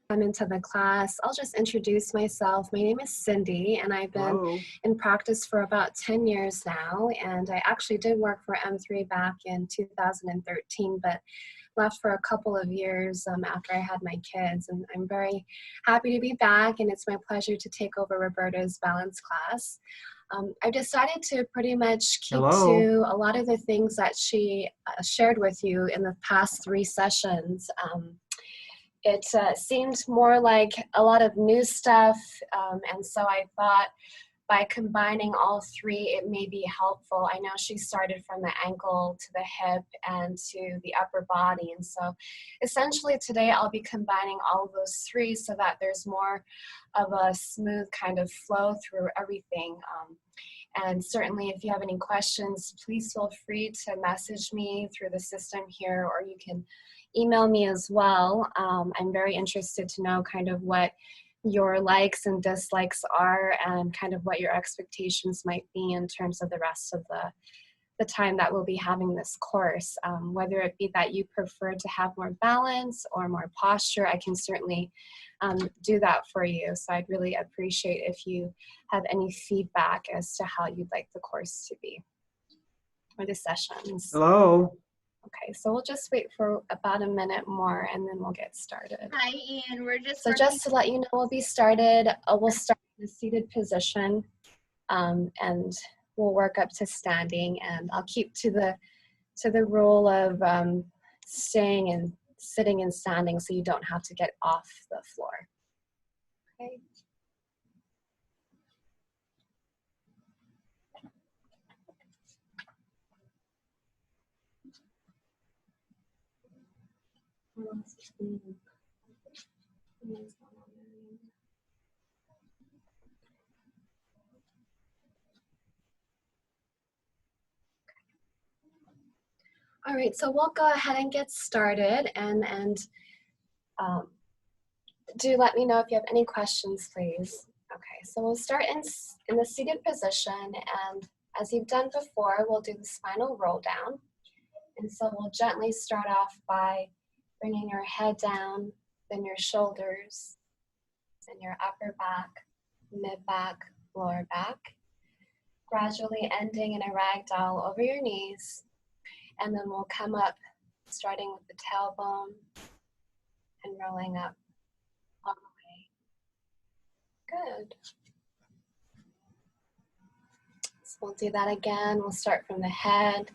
I'm into the class. I'll just introduce myself. My name is Cindy, and I've been Hello. in practice for about 10 years now. And I actually did work for M3 back in 2013, but left for a couple of years after I had my kids. And I'm very happy to be back, and it's my pleasure to take over Roberta's balance class. I've decided to pretty much keep Hello. to a lot of the things that she shared with you in the past 3 sessions. It seemed more like a lot of new stuff, and so I thought by combining all 3, it may be helpful. I know she started from the ankle to the hip and to the upper body, and so essentially today I'll be combining all of those 3 so that there's more of a smooth kind of flow through everything. And certainly if you have any questions, please feel free to message me through the system here, or you can email me as well. I'm very interested to know kind of what your likes and dislikes are and kind of what your expectations might be in terms of the rest of the time that we'll be having this course. Whether it be that you prefer to have more balance or more posture, I can certainly do that for you. So I'd really appreciate if you have any feedback as to how you'd like the course to be or the sessions. Hello. Okay, so we'll just wait for about a minute more and then we'll get started. Hi, Ian. We're just just to let you know, we'll start in a seated position, and we'll work up to standing. And I'll keep to the rule of staying and sitting and standing, so you don't have to get off the floor. Okay. All right, so we'll go ahead and get started, and do let me know if you have any questions, please. Okay, so we'll start in the seated position, and as you've done before, we'll do the spinal roll down. And so we'll gently start off by bringing your head down, then your shoulders, then your upper back, mid back, lower back, gradually ending in a ragdoll over your knees. And then we'll come up, starting with the tailbone and rolling up all the way. Good. So we'll do that again. We'll start from the head,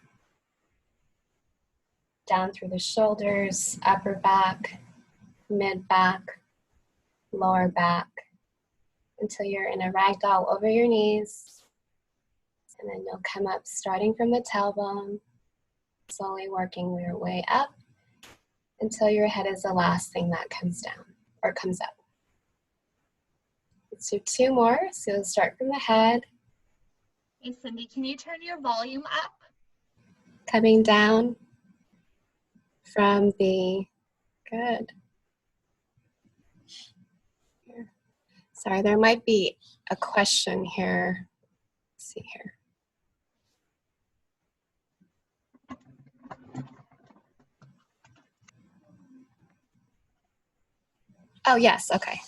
down through the shoulders, upper back, mid back, lower back, until you're in a ragdoll over your knees. And then you'll come up, starting from the tailbone, slowly working your way up until your head is the last thing that comes down or comes up. Let's do 2 more. So you'll start from the head. Hey, Cindy, can you turn your volume up? Coming down from the, good. Sorry, there might be a question here. Let's see here. Oh, yes, okay.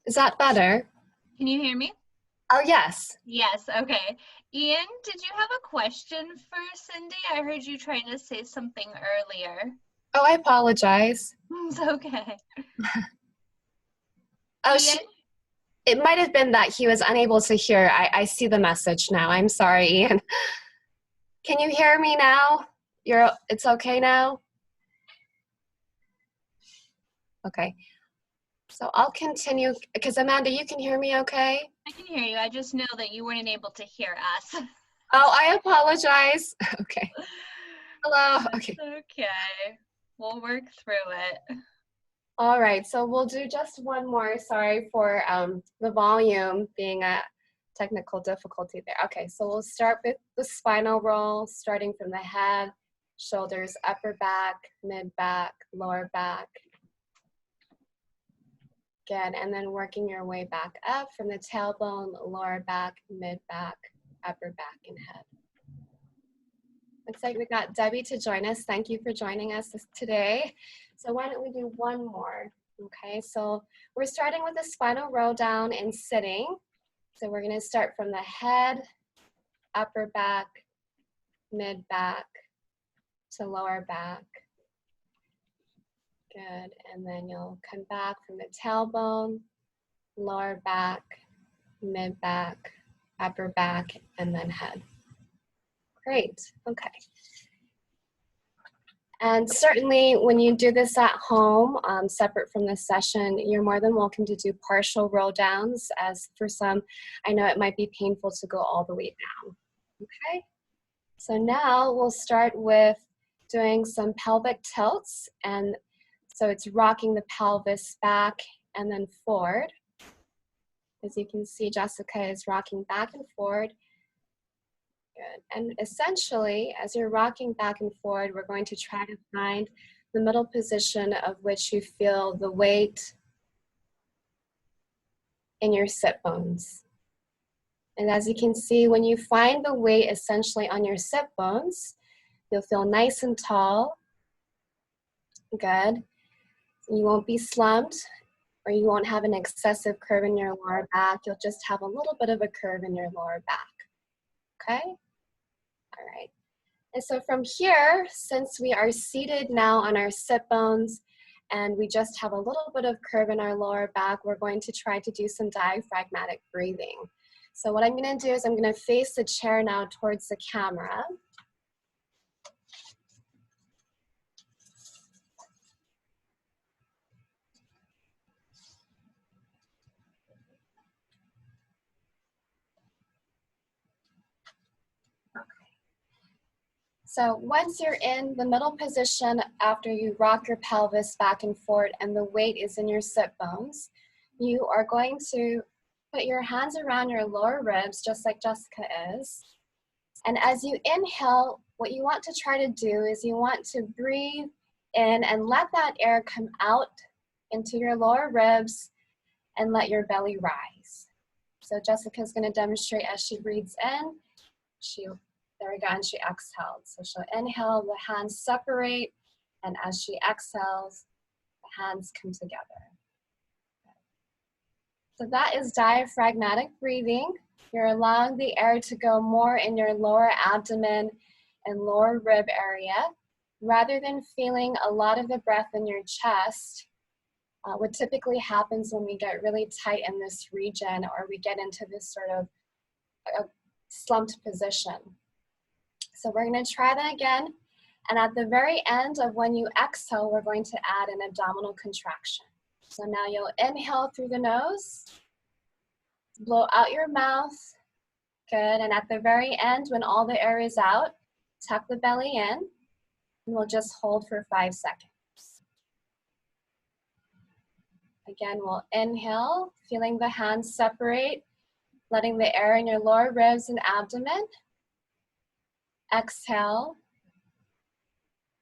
Is that better? Can you hear me? Oh, yes. Yes, okay. Ian, did you have a question for Cindy? I heard you trying to say something earlier. Oh, I apologize. It's okay. Oh, Ian? It might have been that he was unable to hear. I see the message now. I'm sorry, Ian. Can you hear me now? It's okay now? Okay. So I'll continue, because Amanda, you can hear me okay? I can hear you. I just know that you weren't able to hear us. Oh, I apologize. Okay. Hello. Okay. Okay. We'll work through it. All right. So we'll do just one more. Sorry for the volume being a technical difficulty there. Okay. So we'll start with the spinal roll, starting from the head, shoulders, upper back, mid back, lower back. Good, and then working your way back up from the tailbone, lower back, mid back, upper back, and head. Looks like we got Debbie to join us. Thank you for joining us today. So why don't we do one more? Okay, so we're starting with the spinal roll down in sitting. So we're going to start from the head, upper back, mid back to lower back. Good, and then you'll come back from the tailbone, lower back, mid back, upper back, and then head. Great, okay. And certainly when you do this at home, separate from this session, you're more than welcome to do partial roll downs, as for some, I know it might be painful to go all the way down, okay? So now we'll start with doing some pelvic tilts, and so it's rocking the pelvis back and then forward. As you can see, Jessica is rocking back and forward. Good. And essentially, as you're rocking back and forward, we're going to try to find the middle position of which you feel the weight in your sit bones. And as you can see, when you find the weight essentially on your sit bones, you'll feel nice and tall. Good. You won't be slumped, or you won't have an excessive curve in your lower back. You'll just have a little bit of a curve in your lower back. Okay? All right. And so from here, since we are seated now on our sit bones and we just have a little bit of curve in our lower back, we're going to try to do some diaphragmatic breathing. So what I'm going to do is I'm going to face the chair now towards the camera. So once you're in the middle position after you rock your pelvis back and forth and the weight is in your sit bones, you are going to put your hands around your lower ribs just like Jessica is. And as you inhale, what you want to try to do is you want to breathe in and let that air come out into your lower ribs and let your belly rise. So Jessica's going to demonstrate as she breathes in. There we go, and she exhaled. So she'll inhale, the hands separate, and as she exhales, the hands come together. So that is diaphragmatic breathing. You're allowing the air to go more in your lower abdomen and lower rib area, rather than feeling a lot of the breath in your chest. What typically happens when we get really tight in this region, or we get into this sort of slumped position. So we're going to try that again. And at the very end of when you exhale, we're going to add an abdominal contraction. So now you'll inhale through the nose, blow out your mouth. Good. And at the very end, when all the air is out, tuck the belly in, and we'll just hold for 5 seconds. Again, we'll inhale, feeling the hands separate, letting the air in your lower ribs and abdomen. Exhale,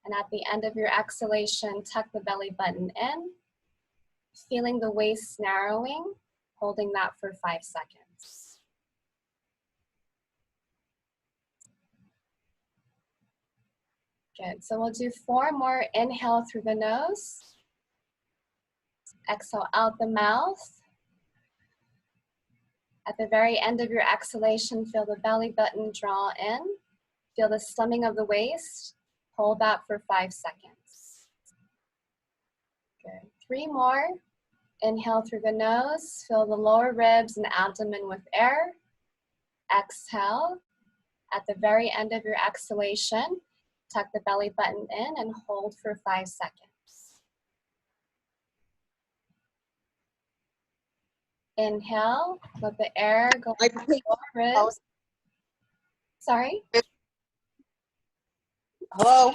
and at the end of your exhalation, tuck the belly button in, feeling the waist narrowing, holding that for 5 seconds. Good, so we'll do 4 more. Inhale through the nose, exhale out the mouth. At the very end of your exhalation, feel the belly button draw in. Feel the slumming of the waist. Hold that for 5 seconds. Good. 3 more. Inhale through the nose. Fill the lower ribs and abdomen with air. Exhale. At the very end of your exhalation, tuck the belly button in and hold for 5 seconds. Inhale. Let the air go into the lower ribs. Sorry? Hello?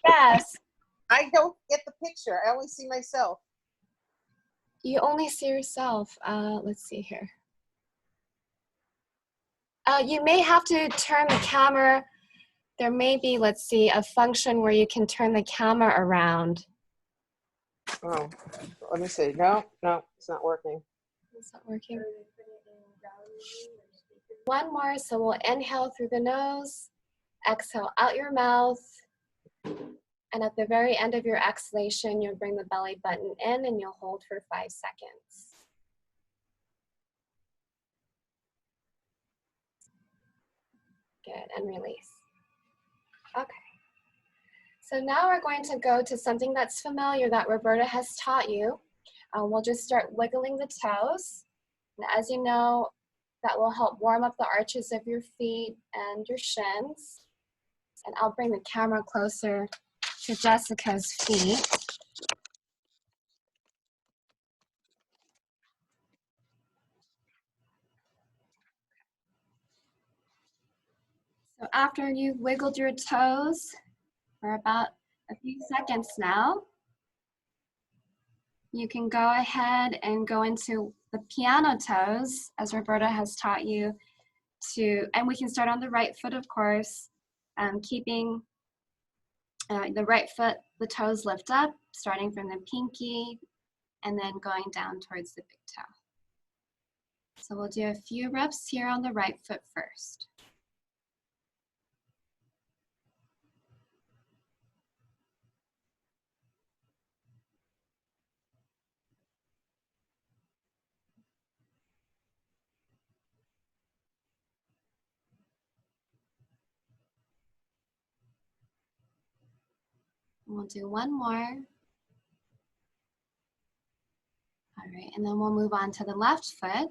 Yes. I don't get the picture. I only see myself. You only see yourself. Let's see here. You may have to turn the camera. There may be, let's see, a function where you can turn the camera around. Oh, let me see. No, it's not working. It's not working. 1 more, so we'll inhale through the nose. Exhale out your mouth. And at the very end of your exhalation, you'll bring the belly button in and you'll hold for 5 seconds. Good, and release. Okay. So now we're going to go to something that's familiar that Roberta has taught you. We'll just start wiggling the toes. And as you know, that will help warm up the arches of your feet and your shins. And I'll bring the camera closer to Jessica's feet. So after you've wiggled your toes for about a few seconds now, you can go ahead and go into the piano toes, as Roberta has taught you to, and we can start on the right foot, of course, keeping the right foot, the toes lift up, starting from the pinky, and then going down towards the big toe. So we'll do a few reps here on the right foot first. We'll do one more. All right, and then we'll move on to the left foot,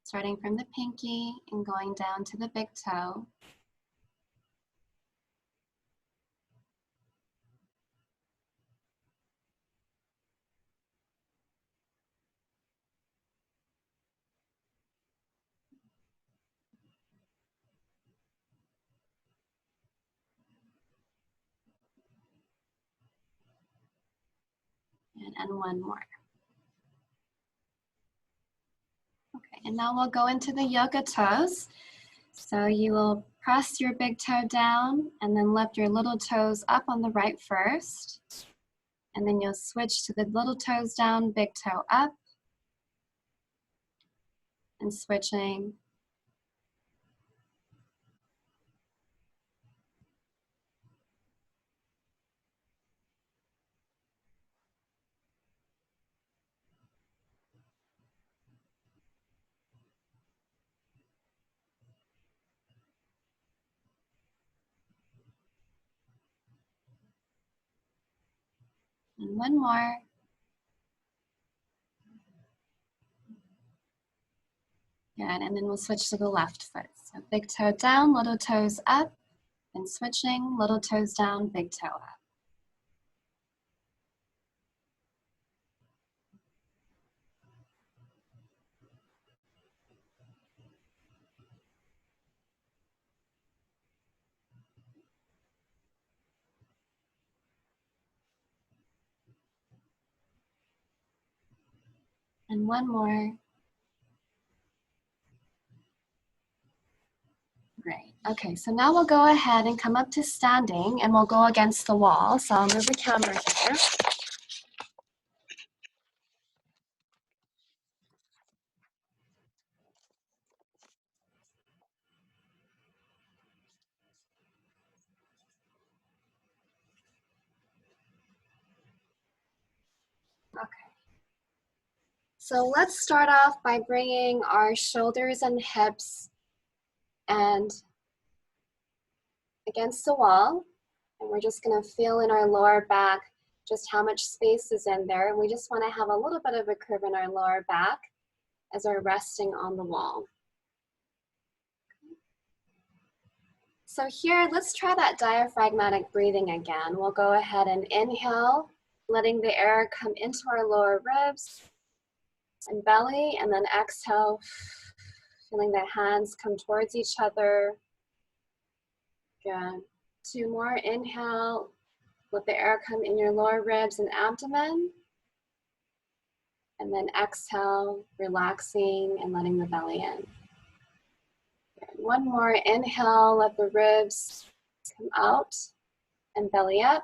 starting from the pinky and going down to the big toe. And one more. Okay, and now we'll go into the yoga toes. So you will press your big toe down and then lift your little toes up on the right first. And then you'll switch to the little toes down, big toe up. And switching. And one more. Good, and then we'll switch to the left foot. So big toe down, little toes up, and switching, little toes down, big toe up. And one more. Great. Okay, so now we'll go ahead and come up to standing and we'll go against the wall. So I'll move the camera here. Okay. So let's start off by bringing our shoulders and hips and against the wall. And we're just gonna feel in our lower back just how much space is in there. And we just wanna have a little bit of a curve in our lower back as we're resting on the wall. So here, let's try that diaphragmatic breathing again. We'll go ahead and inhale, letting the air come into our lower ribs and belly, and then exhale, feeling the hands come towards each other. Good. 2 more, inhale, let the air come in your lower ribs and abdomen. And then exhale, relaxing and letting the belly in. Good. 1 more, inhale, let the ribs come out and belly up.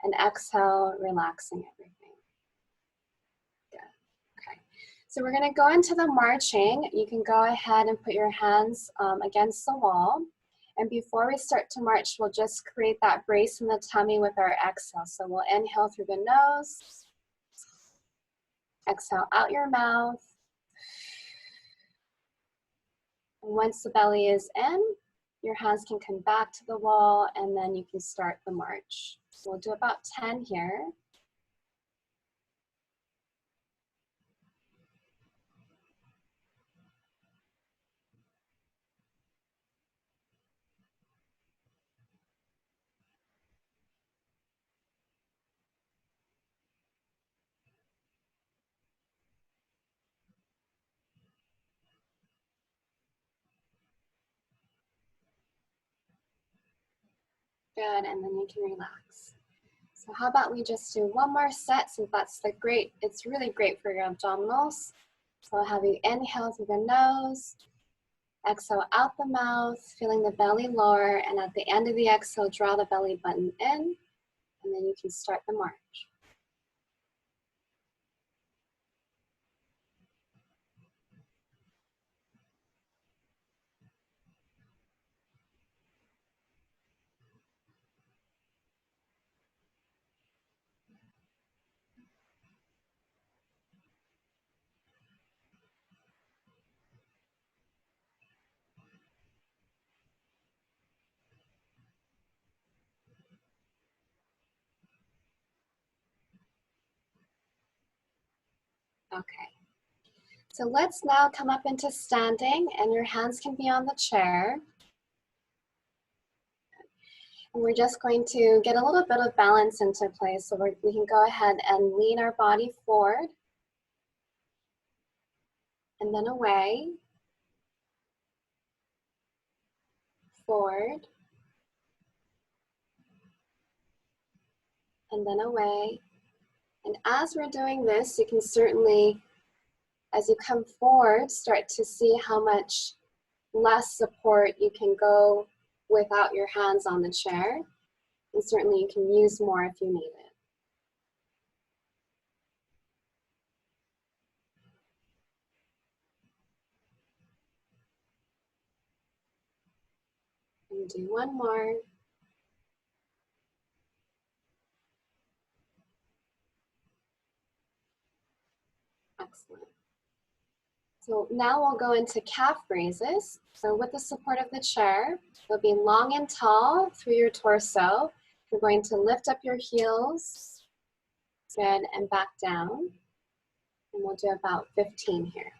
And exhale, relaxing everything. So we're gonna go into the marching. You can go ahead and put your hands against the wall. And before we start to march, we'll just create that brace in the tummy with our exhale. So we'll inhale through the nose, exhale out your mouth. And once the belly is in, your hands can come back to the wall and then you can start the march. So we'll do about 10 here. Good, and then you can relax. So how about we just do one more set, since it's really great for your abdominals. So I'll have you inhale through the nose, exhale out the mouth, feeling the belly lower, and at the end of the exhale, draw the belly button in, and then you can start the march. Okay. So let's now come up into standing, and your hands can be on the chair. And we're just going to get a little bit of balance into place. So we can go ahead and lean our body forward and then away, forward, and then away. And as we're doing this, you can certainly, as you come forward, start to see how much less support you can go without your hands on the chair. And certainly you can use more if you need it. And do one more. Excellent. So now we'll go into calf raises. So with the support of the chair, you'll be long and tall through your torso. You're going to lift up your heels, good, and back down. And we'll do about 15 here.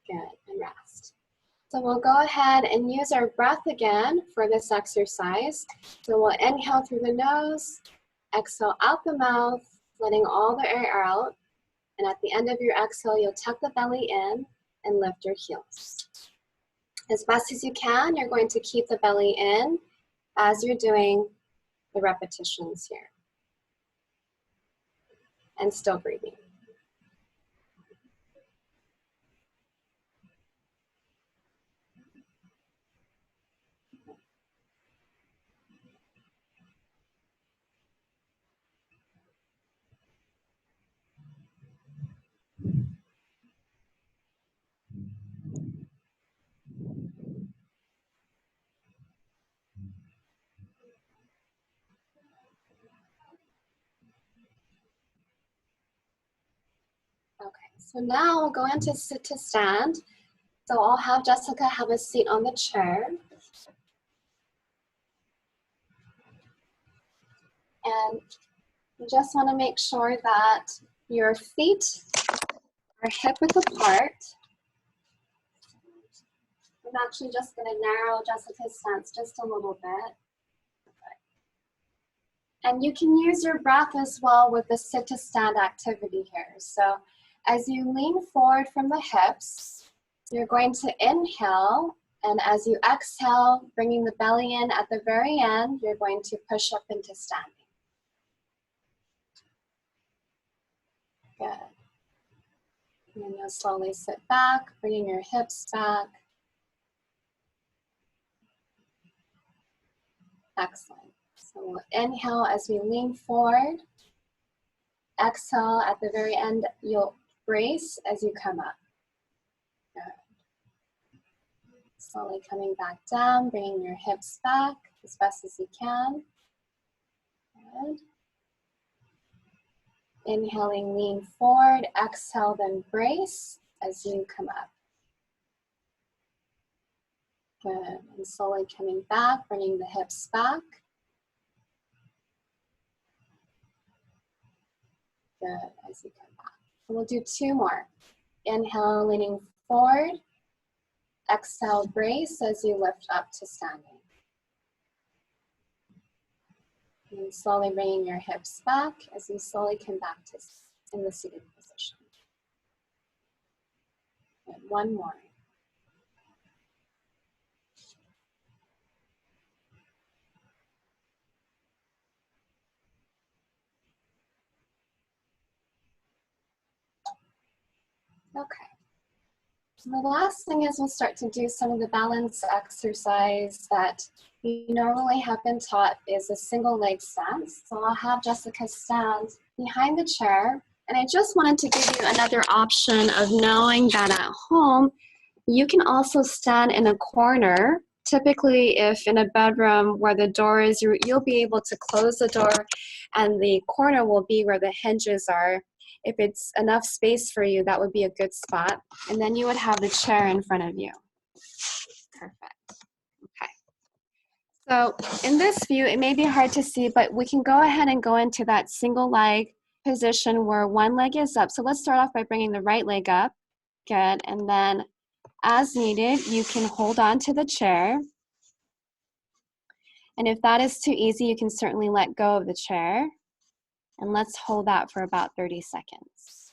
Good, and rest. So we'll go ahead and use our breath again for this exercise. So we'll inhale through the nose, exhale out the mouth, letting all the air out. And at the end of your exhale, you'll tuck the belly in and lift your heels. As best as you can, you're going to keep the belly in as you're doing the repetitions here. And still breathing. Okay, so now we'll go into sit to stand. So I'll have Jessica have a seat on the chair. And you just want to make sure that your feet are hip width apart. I'm actually just going to narrow Jessica's stance just a little bit. And you can use your breath as well with the sit to stand activity here. So as you lean forward from the hips, you're going to inhale And as you exhale, bringing the belly in at the very end, you're going to push up into standing. Good. And then you'll slowly sit back, bringing your hips back. Excellent. So we'll inhale as we lean forward. Exhale at the very end, you'll brace as you come up. Good. Slowly coming back down, bringing your hips back as best as you can. Good. Inhaling, lean forward. Exhale, then brace as you come up. Good. And slowly coming back, bringing the hips back. Good, as you come back. And we'll do 2 more. Inhale, leaning forward. Exhale, brace as you lift up to standing. And slowly bringing your hips back as you slowly come back to in the seated position. Good. 1 more. Okay. So the last thing is we'll start to do some of the balance exercise that we normally have been taught is a single leg stance. So I'll have Jessica stand behind the chair. And I just wanted to give you another option of knowing that at home, you can also stand in a corner. Typically, if in a bedroom where the door is, you'll be able to close the door and the corner will be where the hinges are. If it's enough space for you, that would be a good spot. And then you would have the chair in front of you. Perfect. Okay. So in this view, it may be hard to see, but we can go ahead and go into that single leg position where one leg is up. So let's start off by bringing the right leg up. Good. And then as needed, you can hold on to the chair. And if that is too easy, you can certainly let go of the chair. And let's hold that for about 30 seconds.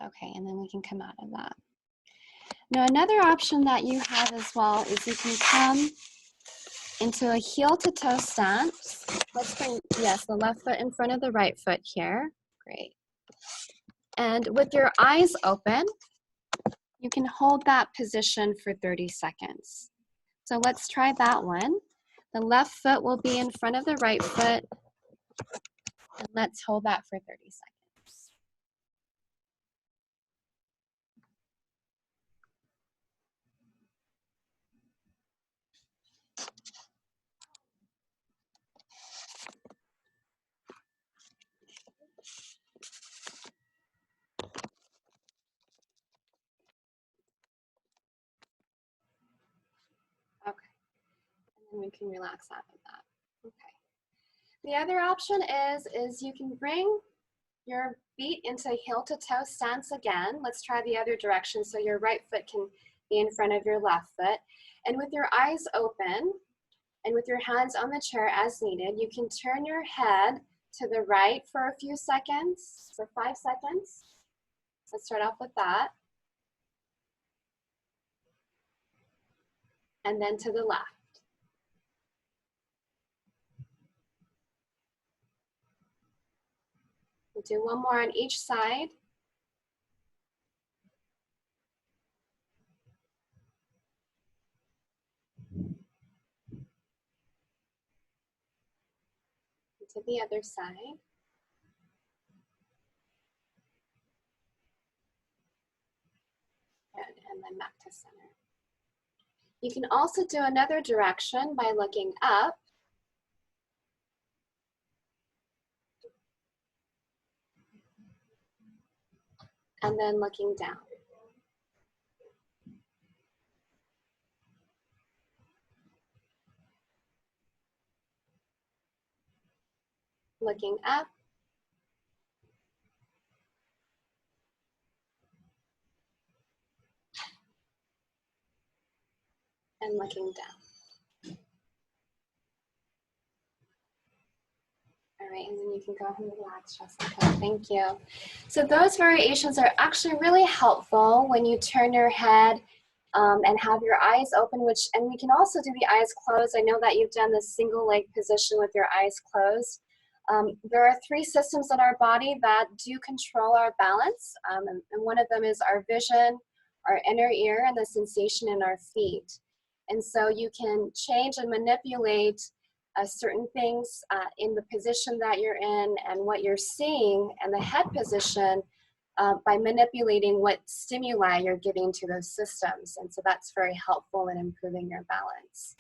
Okay, and then we can come out of that. Now, another option that you have as well is you can come into a heel to toe stance. Let's bring, yes, the left foot in front of the right foot here. Great. And with your eyes open, you can hold that position for 30 seconds. So let's try that one. The left foot will be in front of the right foot. And let's hold that for 30 seconds. Okay. And we can relax out of that. Okay. The other option is you can bring your feet into heel to toe stance again. Let's try the other direction so your right foot can be in front of your left foot. And with your eyes open and with your hands on the chair as needed, you can turn your head to the right for a few seconds, for 5 seconds. Let's start off with that. And then to the left. We'll do one more on each side. To the other side. Good, and then back to center. You can also do another direction by looking up. And then looking down. looking up, and looking down. All right, and then you can go ahead and relax, Jessica. Thank you. So those variations are actually really helpful when you turn your head and have your eyes open, and we can also do the eyes closed. I know that you've done the single leg position with your eyes closed. There are 3 systems in our body that do control our balance, and one of them is our vision, our inner ear, and the sensation in our feet. And so you can change and manipulate certain things in the position that you're in and what you're seeing and the head position by manipulating what stimuli you're giving to those systems. And so that's very helpful in improving your balance.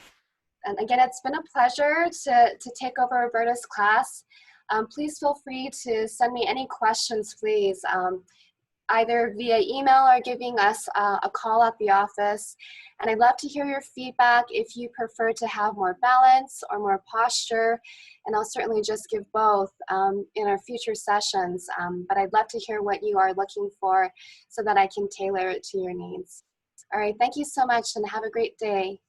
And again, it's been a pleasure to take over Roberta's class. Please feel free to send me any questions, please, either via email or giving us a call at the office. And I'd love to hear your feedback if you prefer to have more balance or more posture. And I'll certainly just give both in our future sessions. But I'd love to hear what you are looking for so that I can tailor it to your needs. All right, thank you so much and have a great day.